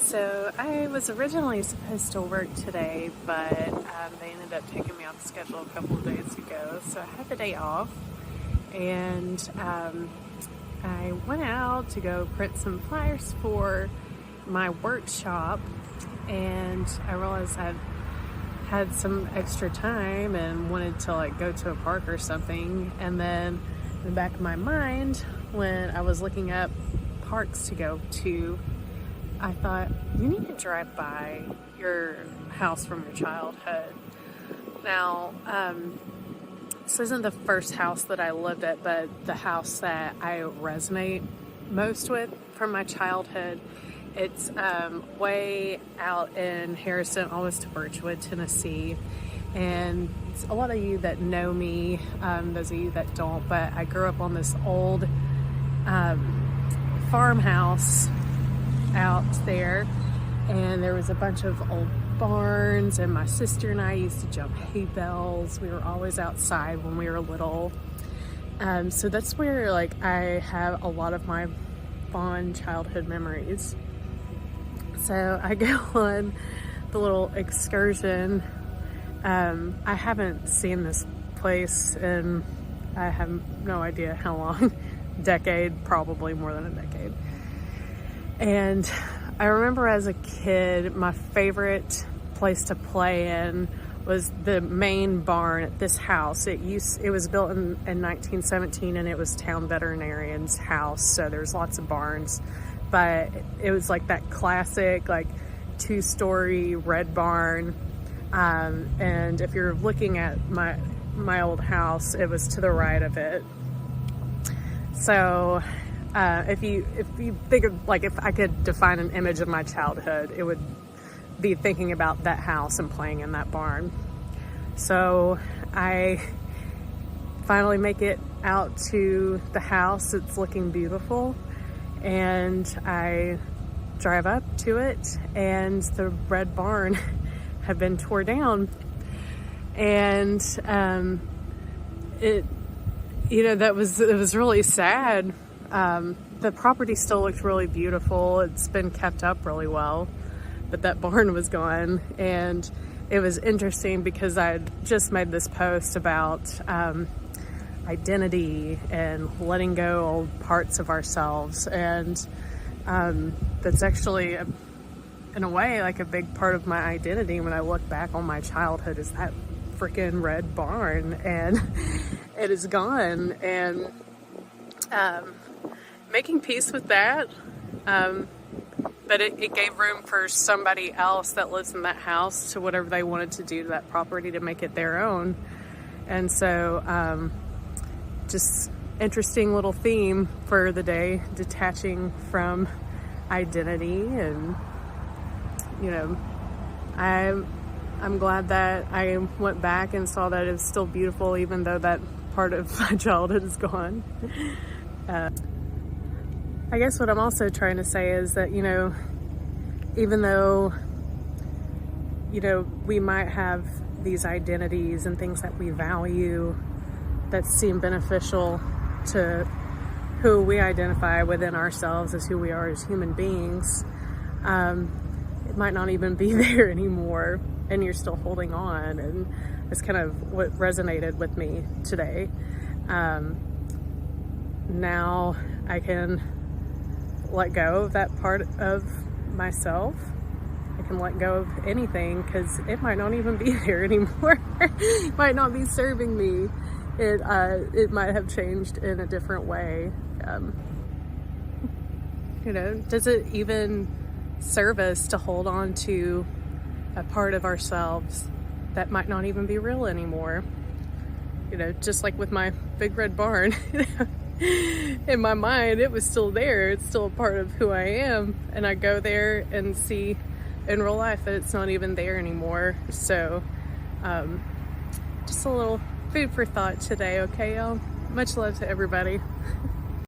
So I was originally supposed to work today, but they ended up taking me off the schedule a couple of days ago. So I had the day off, and I went out to go print some flyers for my workshop, and I realized I had some extra time and wanted to go to a park or something. And then in the back of my mind, when I was looking up parks to go to, I thought, you need to drive by your house from your childhood. Now, this isn't the first house that I lived at, but the house that I resonate most with from my childhood. It's way out in Harrison, almost to Birchwood, Tennessee. And a lot of you that know me, those of you that don't, but I grew up on this old farmhouse out there, and there was a bunch of old barns, and my sister and I used to jump hay bales. We were always outside when we were little. So that's where I have a lot of my fond childhood memories. So I go on the little excursion. I haven't seen this place in, I have no idea how long, decade, probably more than a decade. And I remember as a kid, my favorite place to play in was the main barn at this house. It was built in 1917, and it was town veterinarian's house. So there's lots of barns, but it was that classic, 2-story red barn. And if you're looking at my old house, it was to the right of it. So if you think of if I could define an image of my childhood, it would be thinking about that house and playing in that barn. So I finally make it out to the house. It's looking beautiful, and I drive up to it, and the red barn had been tore down. And it was really sad. The property still looked really beautiful. It's been kept up really well, but that barn was gone. And it was interesting because I had just made this post about identity and letting go old parts of ourselves. And that's actually, in a way, a big part of my identity when I look back on my childhood is that freaking red barn, and it is gone. And making peace with that, but it gave room for somebody else that lives in that house to whatever they wanted to do to that property to make it their own. And so just interesting little theme for the day, detaching from identity. And I'm glad that I went back and saw that it's still beautiful, even though that part of my childhood is gone. I guess what I'm also trying to say is that, even though, we might have these identities and things that we value that seem beneficial to who we identify within ourselves as who we are as human beings, it might not even be there anymore, and you're still holding on. And it's kind of what resonated with me today. Now I can let go of that part of myself. I can let go of anything because it might not even be there anymore. It might not be serving me. It might have changed in a different way. Does it even serve us to hold on to a part of ourselves that might not even be real anymore? Just like with my big red barn. In my mind, it was still there. It's still a part of who I am. And I go there and see in real life that it's not even there anymore. So, just a little food for thought today, okay, y'all? Much love to everybody.